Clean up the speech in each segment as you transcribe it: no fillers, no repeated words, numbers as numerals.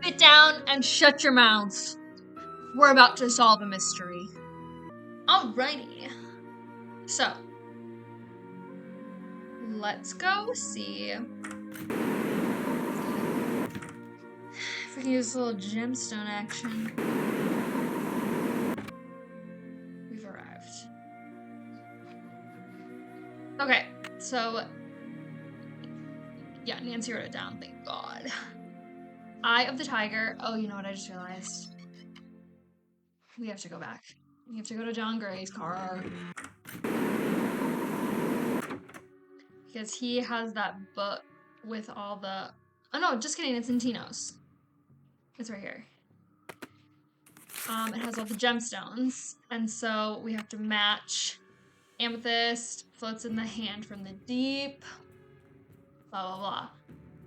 Sit down and shut your mouths. We're about to solve a mystery. Alrighty. So, let's go see if we can use a little gemstone action. We've arrived. Okay, so yeah, Nancy wrote it down, thank God. Eye of the Tiger. Oh, you know what I just realized? We have to go back. We have to go to John Gray's car. Because he has that book with all the... Oh no, just kidding, it's in Tino's. It's right here. It has all the gemstones. And so we have to match amethyst, floats in the hand from the deep, blah, blah, blah.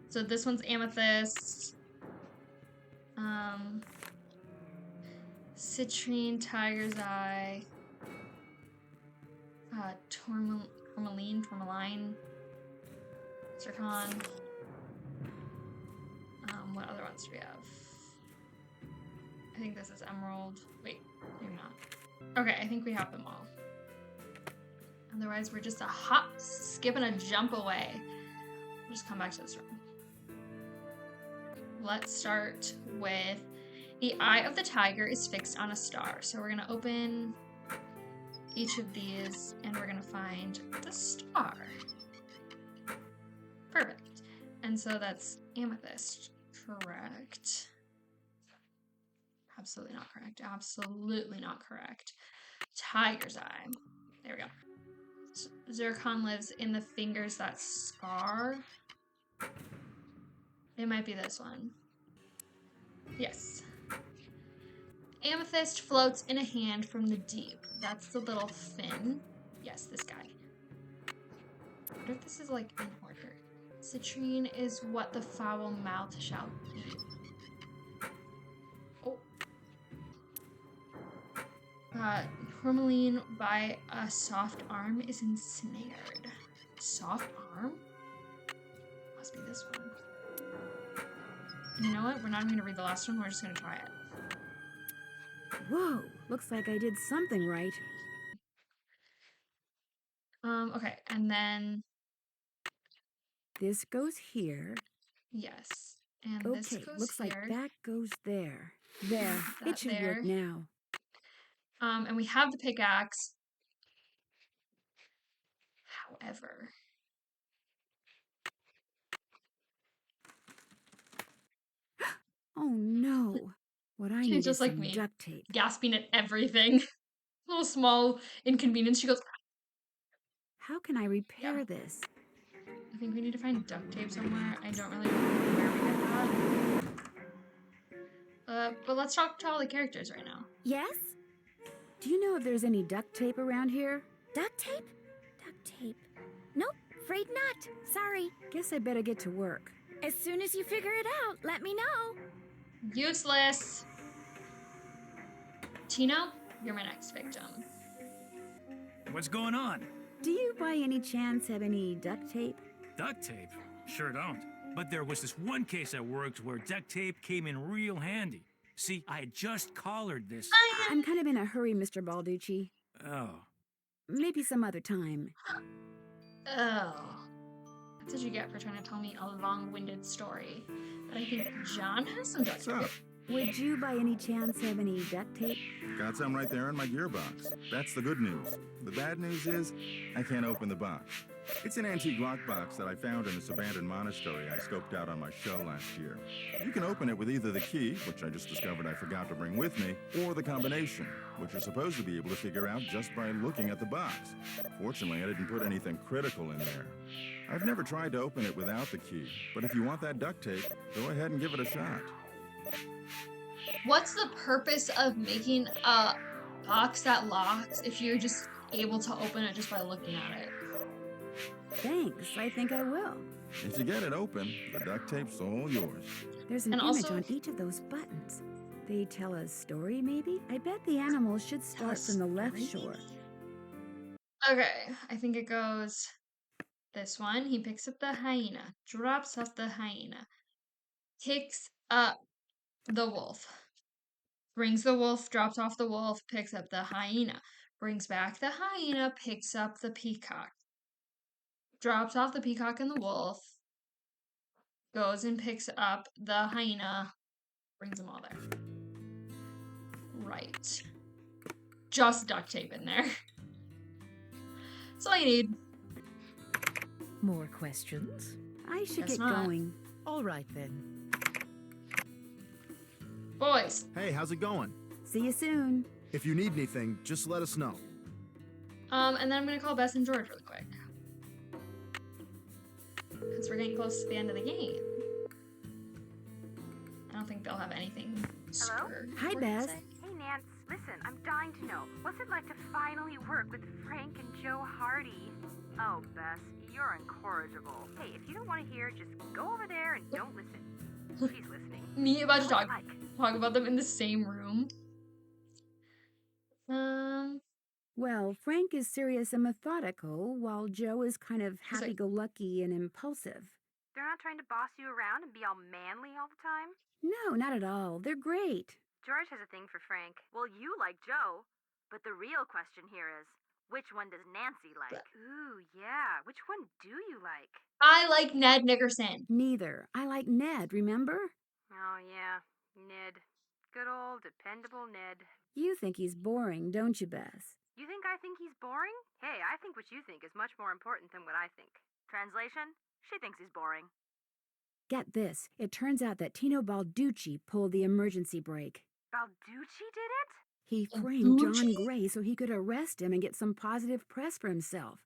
So this one's amethyst. Citrine, Tiger's Eye, Tourmaline, Zircon. What other ones do we have? I think this is Emerald. Wait, maybe not. Okay, I think we have them all. Otherwise, we're just a hop, skip, and a jump away. We'll just come back to this room. Let's start with the Eye of the Tiger is fixed on a star. So we're gonna open each of these and we're gonna find the star. Perfect. And so that's amethyst, correct? Absolutely not correct. Absolutely not correct. Tiger's Eye. There we go. Zircon lives in the fingers that scar. It might be this one. Yes. Amethyst floats in a hand from the deep. That's the little fin. Yes, this guy. I wonder if this is like in order. Citrine is what the foul mouth shall eat. Oh. Tourmaline by a soft arm is ensnared. Soft arm? Must be this one. You know what? We're not even going to read the last one. We're just going to try it. Whoa, looks like I did something right. Okay, and then... This goes here. Yes. And okay, this goes looks here. like that goes there. There, it should work now. And we have the pickaxe. However... Oh no. What I need just is like some me, duct tape. gasping at everything. Little small inconvenience. She goes, How can I repair this? I think we need to find duct tape somewhere. I don't really remember where we get that. But let's talk to all the characters right now. Yes? Do you know if there's any duct tape around here? Duct tape? Duct tape. Nope, afraid not. Sorry. Guess I better get to work. As soon as you figure it out, let me know. Useless. Tino, you're my next victim. What's going on? Do you by any chance have any duct tape? Duct tape? Sure don't. But there was this one case I worked where duct tape came in real handy. See, I had just collared this. I'm kind of in a hurry, Mr. Balducci. Oh. Maybe some other time. Oh. That's what you get for trying to tell me a long-winded story. But I think John has some duct tape. Would you by any chance have any duct tape? Got some right there in my gearbox. That's the good news. The bad news is, I can't open the box. It's an antique lockbox that I found in this abandoned monastery I scoped out on my show last year. You can open it with either the key, which I just discovered I forgot to bring with me, or the combination, which you're supposed to be able to figure out just by looking at the box. Fortunately, I didn't put anything critical in there. I've never tried to open it without the key, but if you want that duct tape, go ahead and give it a shot. What's the purpose of making a box that locks if you're just able to open it just by looking at it? Thanks, I think I will. If you get it open, the duct tape's all yours. There's an image on each of those buttons. They tell a story, maybe? I bet the animals should start from the left shore. Okay, I think it goes this one. He picks up the hyena, drops off the hyena, picks up the wolf. Brings the wolf, drops off the wolf, picks up the hyena. Brings back the hyena, picks up the peacock. Drops off the peacock and the wolf. Goes and picks up the hyena. Brings them all there. Right. Just duct tape in there. That's all you need. More questions? I should Guess get not. going. All right then. Boys. Hey, how's it going? See you soon. If you need anything, just let us know. And then I'm gonna call Bess and George really quick. Because we're getting close to the end of the game. I don't think they'll have anything super Hi, important to Bess. say. Hey, Nance, listen, I'm dying to know. What's it like to finally work with Frank and Joe Hardy? Oh, Bess, you're incorrigible. Hey, if you don't want to hear, just go over there and don't listen. She's listening. Me about to What's talk it like? talk about them in the same room. Well, Frank is serious and methodical, while Joe is kind of He's like- happy-go-lucky and impulsive. They're not trying to boss you around and be all manly all the time? No, not at all. They're great. George has a thing for Frank. Well, you like Joe. But the real question here is, which one does Nancy like? Ooh, yeah. Which one do you like? I like Ned Nickerson. Neither. I like Ned, remember? Oh, yeah. Ned. Good old dependable Ned. You think he's boring, don't you, Bess? You think I think he's boring? Hey, I think what you think is much more important than what I think. Translation? She thinks he's boring. Get this. It turns out that Tino Balducci pulled the emergency brake. Balducci did it? He framed John Balducci? Gray so he could arrest him and get some positive press for himself.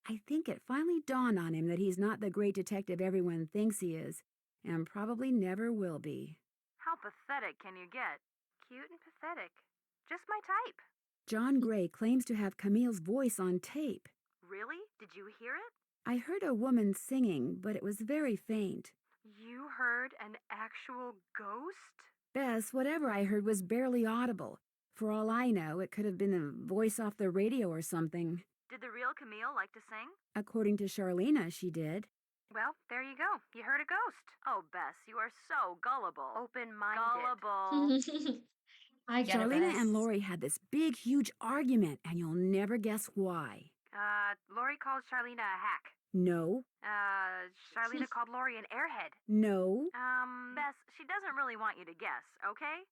I think it finally dawned on him that he's not the great detective everyone thinks he is, and probably never will be. How pathetic can you get? Cute and pathetic. Just my type. John Gray claims to have Camille's voice on tape. Really? Did you hear it? I heard a woman singing, but it was very faint. You heard an actual ghost? Bess, whatever I heard was barely audible. For all I know, it could have been a voice off the radio or something. Did the real Camille like to sing? According to Charlena, she did. Well, there you go. You heard a ghost. Oh, Bess, you are so gullible. Open-minded. Gullible. I get it. Charlena Bess. and Lori had this big, huge argument, and you'll never guess why. Lori called Charlena a hack. No, Charlena called Lori an airhead. no. Bess, she doesn't really want you to guess, okay?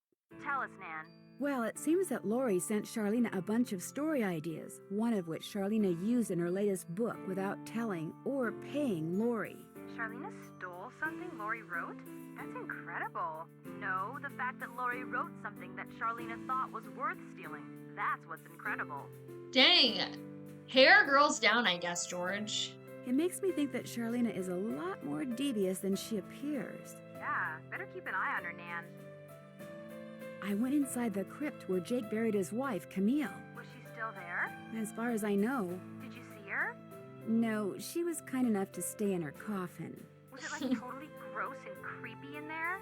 Tell us, Nan. Well, it seems that Lori sent Charlena a bunch of story ideas, one of which Charlena used in her latest book without telling or paying Lori. Charlena stole something Lori wrote? That's incredible. No, the fact that Lori wrote something that Charlena thought was worth stealing. That's what's incredible. Dang. Hair girls down, I guess, George. It makes me think that Charlena is a lot more devious than she appears. Yeah, better keep an eye on her, Nan. I went inside the crypt where Jake buried his wife, Camille. Was she still there? As far as I know, Did you see her? no, she was kind enough to stay in her coffin. Was it like totally gross and creepy in there?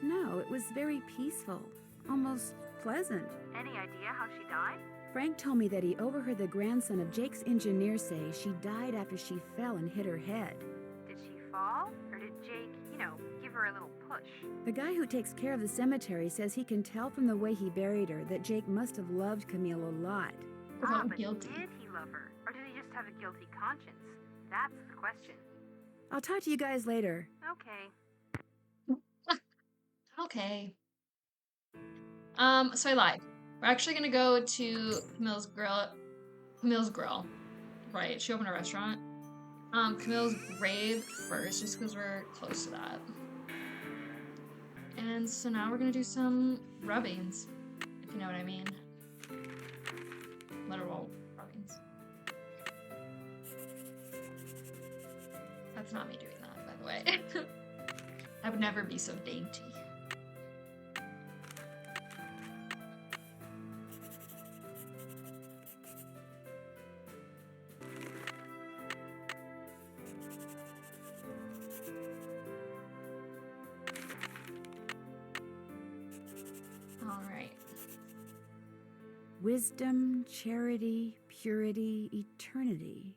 No, it was very peaceful, almost pleasant. Any idea how she died? Frank told me that he overheard the grandson of Jake's engineer say she died after she fell and hit her head. Did she fall? Or did Jake, give her a little push? The guy who takes care of the cemetery says he can tell from the way he buried her that Jake must have loved Camille a lot. Without But guilty. did he love her? Or did he just have a guilty conscience? That's the question. I'll talk to you guys later. Okay. Okay. So I lied. We're actually gonna go to Camille's Grill. Camille's Grill. Right, she opened a restaurant. Camille's Grave first, just because we're close to that. And so now we're gonna do some rubbings, if you know what I mean. Literal rubbings. That's not me doing that, by the way. I would never be so dainty. All right. Wisdom, charity, purity, eternity.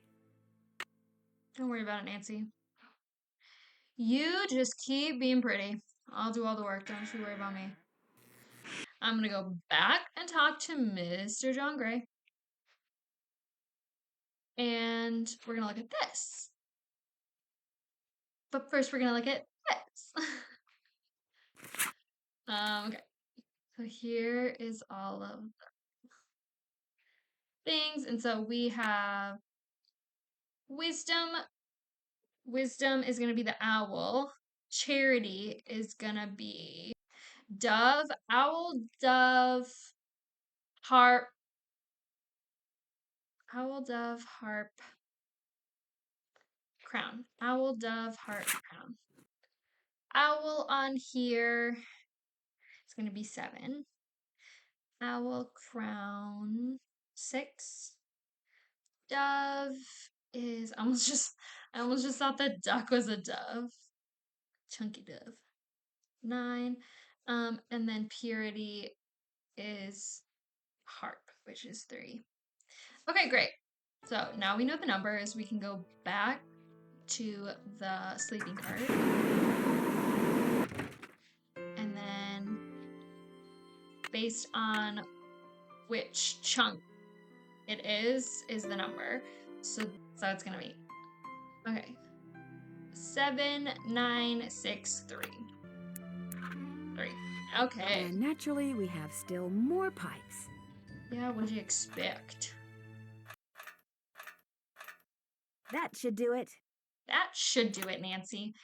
Don't worry about it, Nancy. You just keep being pretty. I'll do all the work. Don't you worry about me. I'm gonna go back and talk to Mr. John Gray. And we're gonna look at this. But first we're gonna look at this. Okay. So here is all of the things. And so we have wisdom. Wisdom is gonna be the owl. Charity is gonna be dove, owl, dove, harp, owl, dove, harp, crown. Owl, dove, harp, crown. Owl on here is going to be 7. Owl, crown, 6. Dove is I almost just thought that duck was a dove. Chunky dove. 9. And then purity is harp, which is 3. Okay, great. So now we know the numbers. We can go back to the sleeping cart. And then based on which chunk it is the number. So it's gonna be okay. 7, 9, 6, 3. 3. Okay. And naturally, we have still more pipes. Yeah, what did you expect? That should do it. That should do it, Nancy.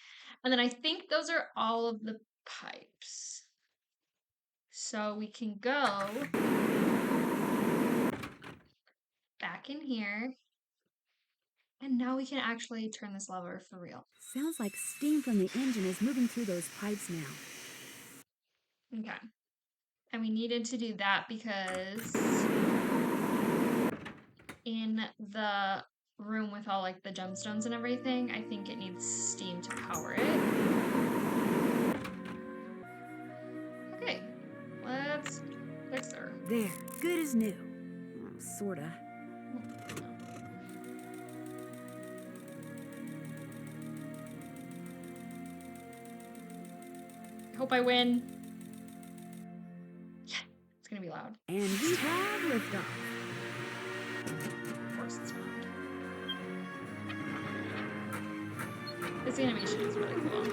And then I think those are all of the pipes. So we can go back in here. And now we can actually turn this lever for real. Sounds like steam from the engine is moving through those pipes now. Okay. And we needed to do that because in the room with all like the gemstones and everything, I think it needs steam to power it. Okay, let's fix her. There, good as new. Well, sorta. I hope I win. Yeah, it's gonna be loud. And we have liftoff. Of course it's not. This animation is really cool.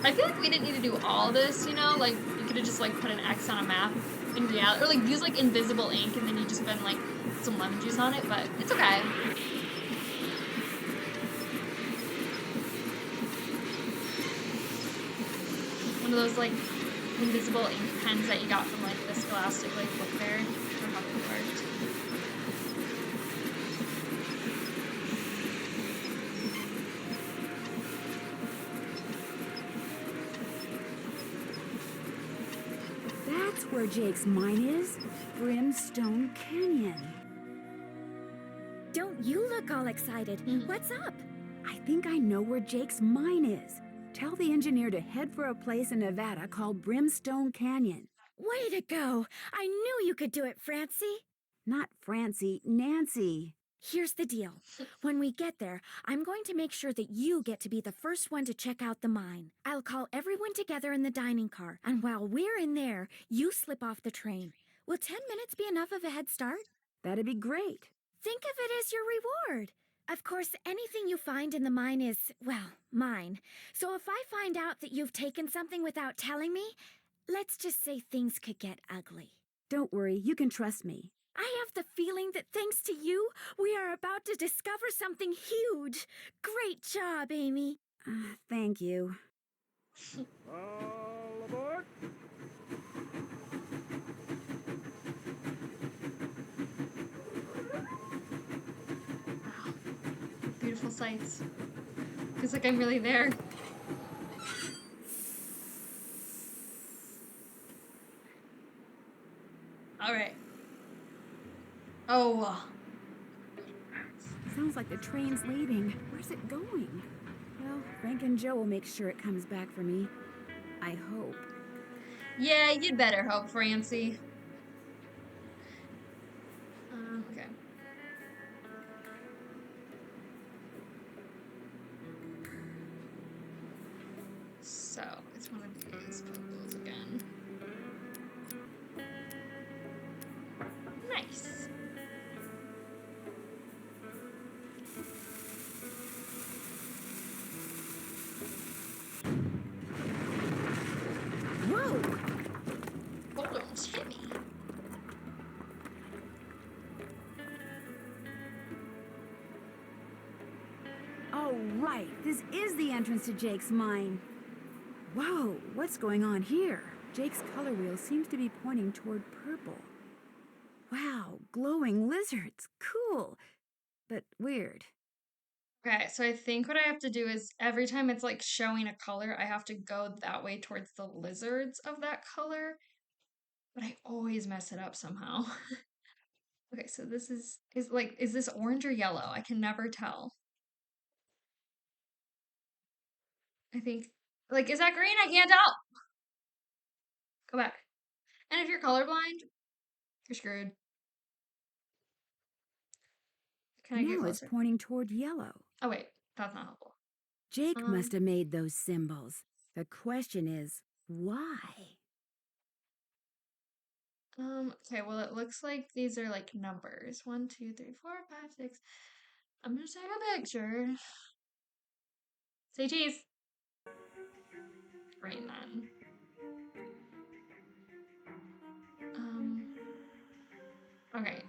I feel like we didn't need to do all this, you know? Like, you could have just, like, put an X on a map in reality. Or, like, use, like, invisible ink and then you just spend, like, some lemon juice on it. But it's okay. One of those, like, invisible ink pens that you got from, like, the Scholastic, like, book fair. I don't know how it worked. That's where Jake's mine is. Brimstone Canyon. Don't you look all excited. What's up? I think I know where Jake's mine is. Tell the engineer to head for a place in Nevada called Brimstone Canyon. Way to go. I knew you could do it, Francie. Not Francie, Nancy. Here's the deal. When we get there, I'm going to make sure that you get to be the first one to check out the mine. I'll call everyone together in the dining car, and while we're in there, you slip off the train. Will 10 minutes be enough of a head start? That'd be great. Think of it as your reward. Of course, anything you find in the mine is, well, mine. So if I find out that you've taken something without telling me, let's just say things could get ugly. Don't worry, you can trust me. I have the feeling that thanks to you, we are about to discover something huge. Great job, Amy. Thank you. All aboard! Wow. Beautiful sights. Feels like I'm really there. All right. go. Sounds like the train's leaving. Where's it going? Well, Frank and Joe will make sure it comes back for me. I hope. Yeah, you'd better hope, Francie. Okay. So, it's one of these puzzles again. Nice. Whoa! Hold on, hit me. Oh, right. This is the entrance to Jake's mine. Whoa, what's going on here? Jake's color wheel seems to be pointing toward purple. Wow, glowing lizards. Cool. But weird. Okay, so I think what I have to do is every time it's like showing a color, I have to go that way towards the lizards of that color. But I always mess it up somehow. Okay, so this is this orange or yellow? I can never tell. I think like is that green? I can't tell. Go back. And if you're colorblind, you're screwed. Can I get Now it's closer? pointing toward yellow. Oh wait, that's not helpful. Jake must have made those symbols. The question is, why? Okay, well it looks like these are like numbers. 1, 2, 3, 4, 5, 6. I'm gonna take a picture. Say cheese. Right then. Okay.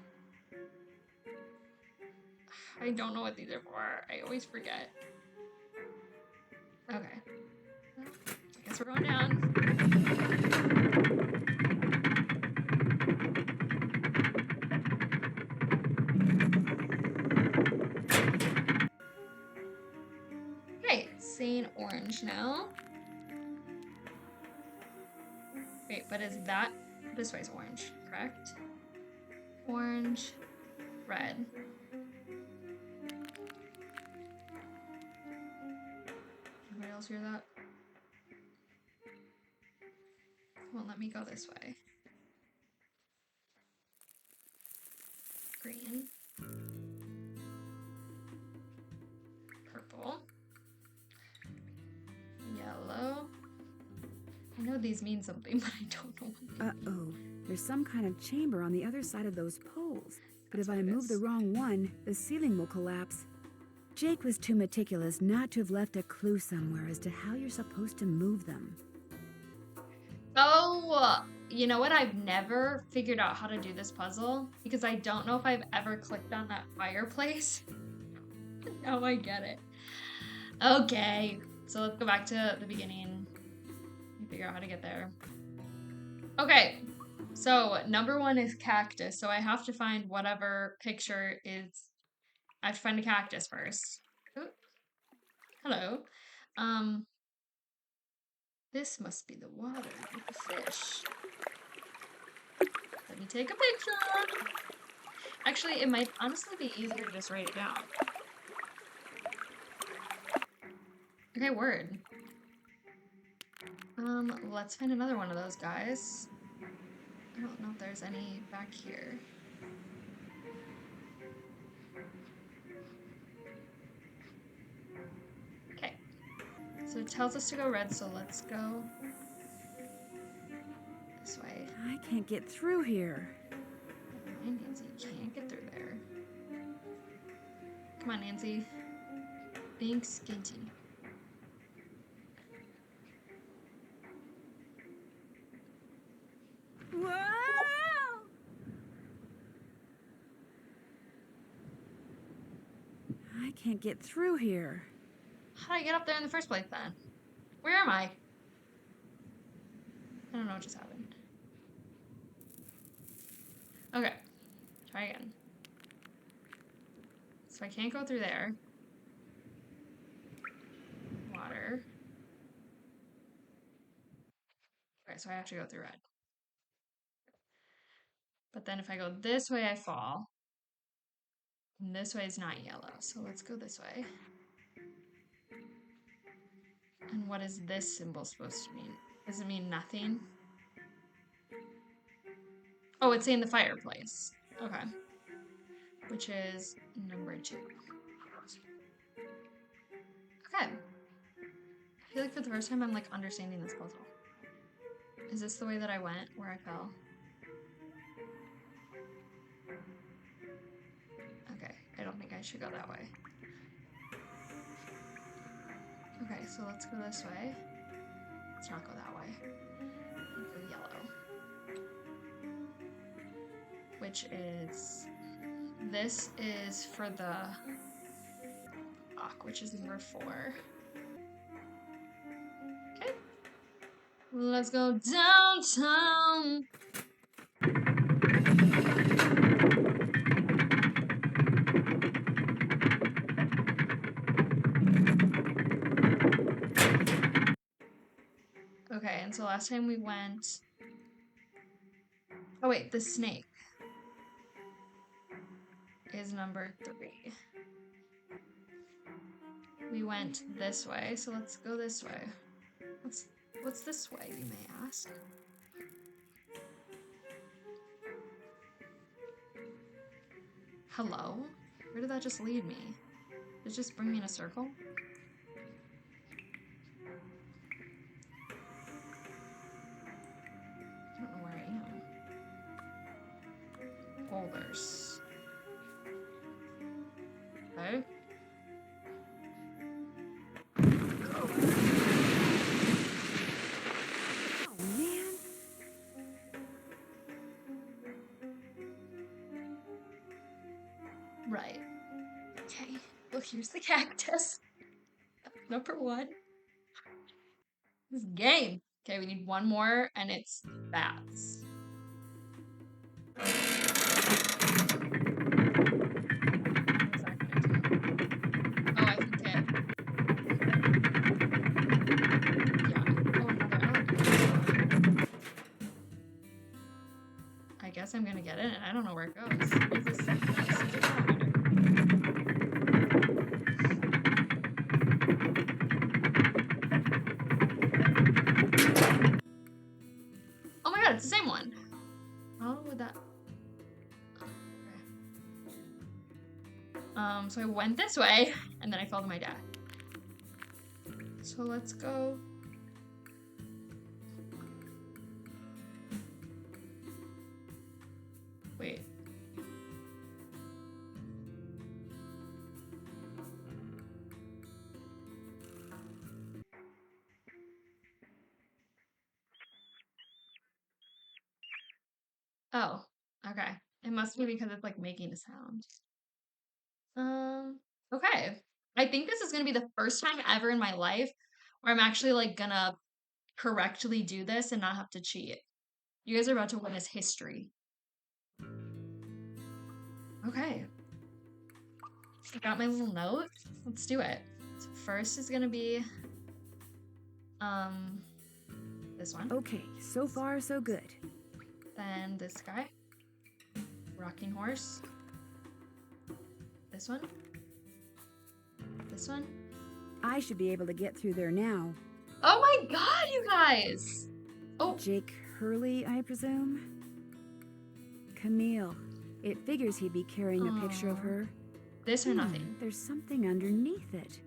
I don't know what these are for. I always forget. Okay. Well, I guess we're going down. Okay, saying orange now. Wait, but is that this way's orange, correct? Orange, red. Anybody else hear that? Won't let me go this way. Green. Purple. Yellow. I know these mean something, but I don't know what Uh-oh. There's some kind of chamber on the other side of those poles. But That's if I what it move the is. wrong one, the ceiling will collapse. Jake was too meticulous not to have left a clue somewhere as to how you're supposed to move them. Oh, you know what? I've never figured out how to do this puzzle because I don't know if I've ever clicked on that fireplace. Now I get it. Okay, so let's go back to the beginning and figure out how to get there. Okay, so number 1 is cactus, so I have to find whatever picture is. I have to find a cactus first. Oh, hello. This must be the water with the fish. Let me take a picture. Actually, it might honestly be easier to just write it down. Okay, word. Let's find another one of those guys. I don't know if there's any back here. Okay. So it tells us to go red, so let's go this way. I can't get through here. Hey, Nancy, you can't get through there. Come on, Nancy. Being skinty. Whoa! I can't get through here. How did I get up there in the first place then? Where am I? I don't know what just happened. Okay. Try again. So I can't go through there. Water. Okay, so I have to go through red. But then if I go this way, I fall. And this way is not yellow, so let's go this way. And what is this symbol supposed to mean? Does it mean nothing? Oh, it's saying the fireplace. Okay. Which is number 2. Okay. I feel like for the first time I'm like understanding this puzzle. Is this the way that I went where I fell? Okay, I don't think I should go that way. Okay, so let's go this way. Let's not go that way. Go yellow. Which is... This is for the lock, which is number 4. Okay. Let's go downtown. Okay, and so last time we went... Oh wait, the snake is number 3. We went this way, so let's go this way. What's this way, you may ask? Hello? Where did that just lead me? Did it just bring me in a circle? I don't know where I am. Boulders. Okay. Oh, man. Right. Okay. Well, here's the cactus. Number 1. This game. Okay, we need one more, and it's bats. What is that gonna do? Oh, I think it. Yeah. Oh, another elevator. I guess I'm gonna get it, and I don't know where it goes. What is this? This is a elevator. Oh my god, it's the same one. How would that... Okay. So I went this way, and then I fell to my death. So let's go... Wait. Oh, okay. It must be because it's like making a sound. Okay. I think this is gonna be the first time ever in my life where I'm actually like gonna correctly do this and not have to cheat. You guys are about to witness history. Okay. I got my little note. Let's do it. So first is gonna be this one. Okay, so far so good. Then this guy. Rocking horse. This one. This one. I should be able to get through there now. Oh my god, you guys! Oh, Jake Hurley, I presume? Camille. It figures he'd be carrying a picture of Aw. her. this or nothing. There's something underneath it.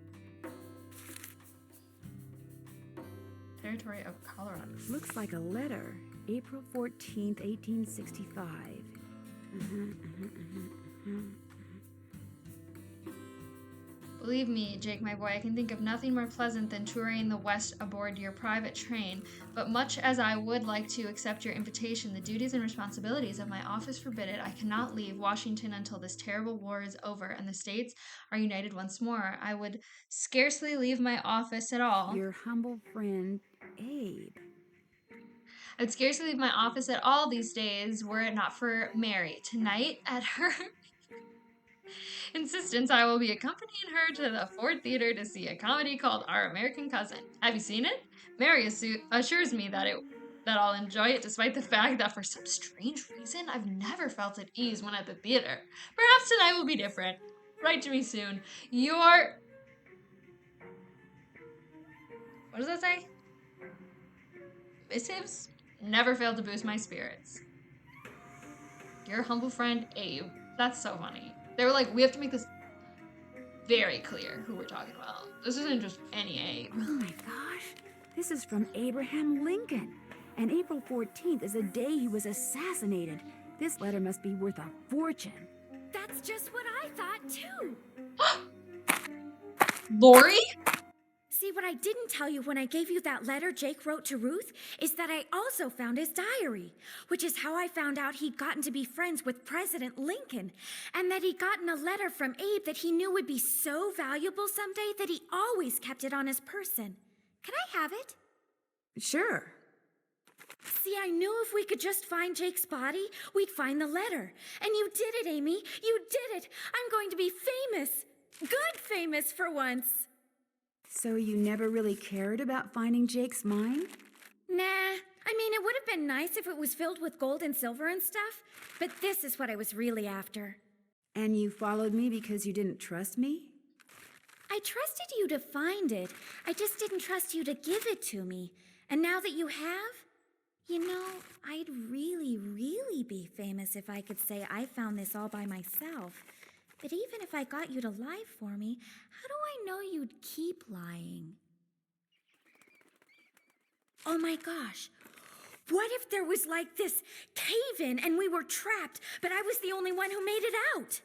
Territory of Colorado. Looks like a letter. April 14th, 1865. Believe me, Jake, my boy, I can think of nothing more pleasant than touring the West aboard your private train. But much as I would like to accept your invitation, the duties and responsibilities of my office forbid it. I cannot leave Washington until this terrible war is over and the states are united once more. I would scarcely leave my office at all. Your humble friend, Abe. I'd scarcely leave my office at all these days were it not for Mary. Tonight, at her insistence, I will be accompanying her to the Ford Theater to see a comedy called Our American Cousin. Have you seen it? Mary assures me that it that I'll enjoy it despite the fact that for some strange reason I've never felt at ease when at the theater. Perhaps tonight will be different. Write to me soon. Your... What does that say? Missives never fail to boost my spirits. Your humble friend, Abe. That's so funny. They were like, we have to make this very clear who we're talking about. This isn't just any Abe. Oh my gosh. This is from Abraham Lincoln. And April 14th is the day he was assassinated. This letter must be worth a fortune. That's just what I thought, too. Lori? See, what I didn't tell you when I gave you that letter Jake wrote to Ruth is that I also found his diary, which is how I found out he'd gotten to be friends with President Lincoln, and that he'd gotten a letter from Abe that he knew would be so valuable someday that he always kept it on his person. Can I have it? Sure. See, I knew if we could just find Jake's body, we'd find the letter. And you did it, Amy. You did it. I'm going to be famous. Good famous for once. So you never really cared about finding Jake's mine? Nah. I mean, it would have been nice if it was filled with gold and silver and stuff, but this is what I was really after. And you followed me because you didn't trust me? I trusted you to find it. I just didn't trust you to give it to me. And now that you have, you know, I'd really, really be famous if I could say I found this all by myself. But even if I got you to lie for me, how do I know you'd keep lying? Oh my gosh. What if there was like this cave-in and we were trapped, but I was the only one who made it out?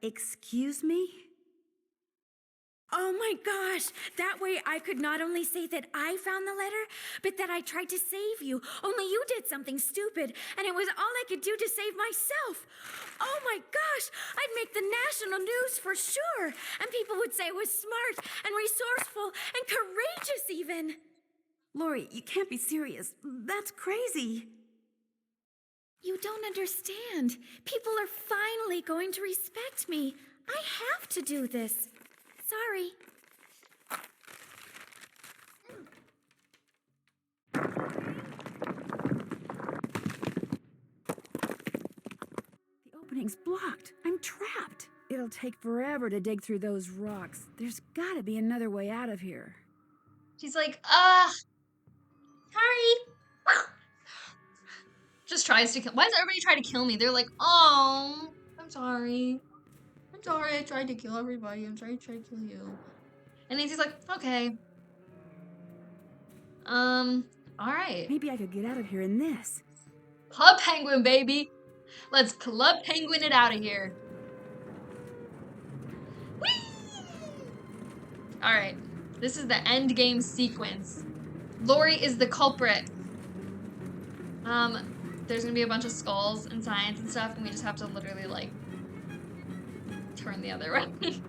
Excuse me? Oh my gosh! That way I could not only say that I found the letter, but that I tried to save you. Only you did something stupid, and it was all I could do to save myself. Oh my gosh! I'd make the national news for sure, and people would say I was smart and resourceful and courageous even. Lori, you can't be serious. That's crazy. You don't understand. People are finally going to respect me. I have to do this. Sorry. The opening's blocked. I'm trapped. It'll take forever to dig through those rocks. There's gotta be another way out of here. She's like, sorry. Just tries to kill. Why does everybody try to kill me? They're like, oh, I'm sorry. I'm sorry, I tried to kill everybody. I'm sorry I tried to kill you. And Nancy's like, okay. Alright. Maybe I could get out of here in this. Club Penguin, baby. Let's Club Penguin it out of here. Whee! Alright. This is the end game sequence. Lori is the culprit. There's gonna be a bunch of skulls and signs and stuff, and we just have to literally, like, turn the other way.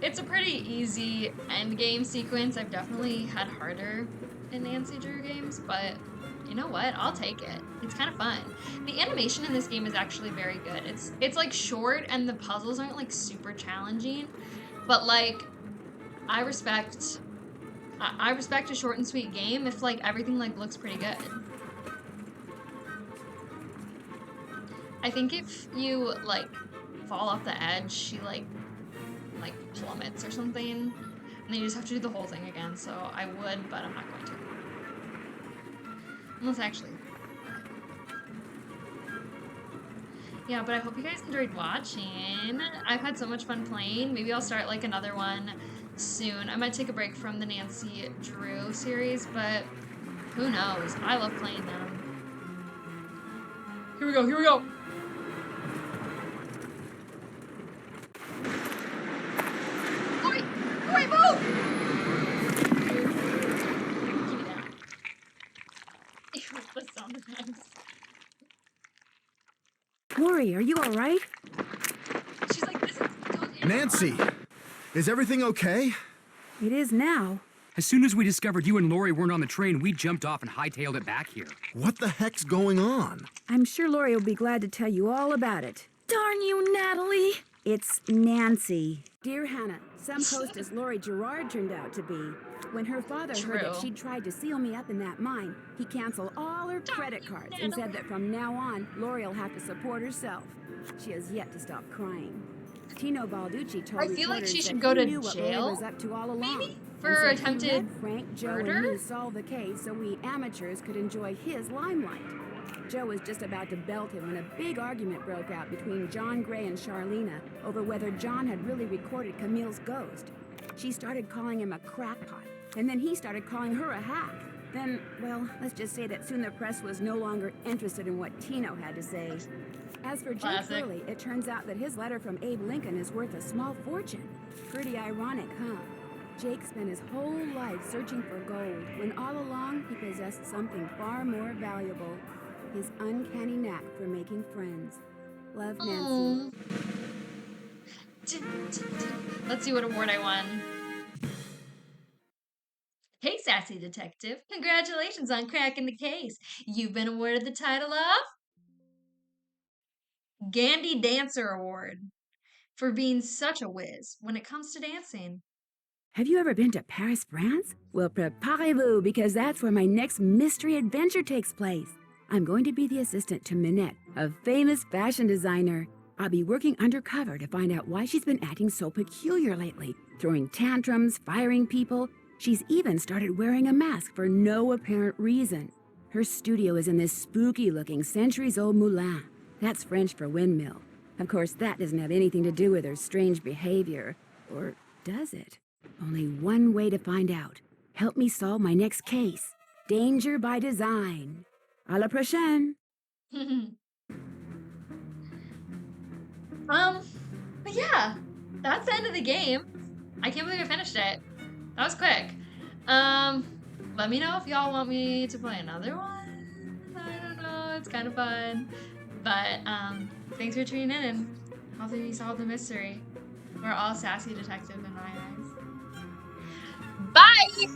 It's a pretty easy end game sequence. I've definitely had harder in Nancy Drew games, but you know what? I'll take it. It's kind of fun. The animation in this game is actually very good. It's like short and the puzzles aren't like super challenging, but like I respect a short and sweet game if like everything like looks pretty good. I think if you like fall off the edge, she like plummets or something, and then you just have to do the whole thing again. So I would, but I'm not going to. Unless actually. Yeah, but I hope you guys enjoyed watching. I've had so much fun playing. Maybe I'll start like another one soon. I might take a break from the Nancy Drew series, but who knows? I love playing them. Here we go, here we go! Lori, move! Give me that. Ew, the sound effects. Lori, are you alright? She's like, this is... Nancy! Is everything okay? It is now. As soon as we discovered you and Lori weren't on the train, we jumped off and hightailed it back here. What the heck's going on? I'm sure Lori will be glad to tell you all about it. Darn you, Natalie! It's Nancy. Dear Hannah, some hostess Lori Gerard turned out to be. When her father heard that True. she'd tried to seal me up in that mine, he canceled all her credit cards and said that from now on, Lori'll have to support herself. She has yet to stop crying. Tino Balducci told I feel like reporters she should that go he to knew what Lori jail, was up to all along. maybe? and For said he attempted let Frank, Joe, murder? and me solve the case so we amateurs could enjoy his limelight. Joe was just about to belt him when a big argument broke out between John Gray and Charlena over whether John had really recorded Camille's ghost. She started calling him a crackpot, and then he started calling her a hack. Then, well, let's just say that soon the press was no longer interested in what Tino had to say. As for Jake Classic. Hurley, it turns out that his letter from Abe Lincoln is worth a small fortune. Pretty ironic, huh? Jake spent his whole life searching for gold, when all along he possessed something far more valuable. His uncanny knack for making friends. Love, Nancy. Let's see what award I won. Hey, sassy detective. Congratulations on cracking the case. You've been awarded the title of Gandy Dancer Award for being such a whiz when it comes to dancing. Have you ever been to Paris, France? Well, preparez-vous, because that's where my next mystery adventure takes place. I'm going to be the assistant to Minette, a famous fashion designer. I'll be working undercover to find out why she's been acting so peculiar lately, throwing tantrums, firing people. She's even started wearing a mask for no apparent reason. Her studio is in this spooky-looking centuries-old moulin. That's French for windmill. Of course, that doesn't have anything to do with her strange behavior. Or does it? Only one way to find out. Help me solve my next case. Danger by design. À la prochaine. But yeah, that's the end of the game. I can't believe I finished it. That was quick. Let me know if y'all want me to play another one. I don't know, it's kind of fun. But, thanks for tuning in, and hopefully you solved the mystery. We're all sassy detectives in my eyes. Bye!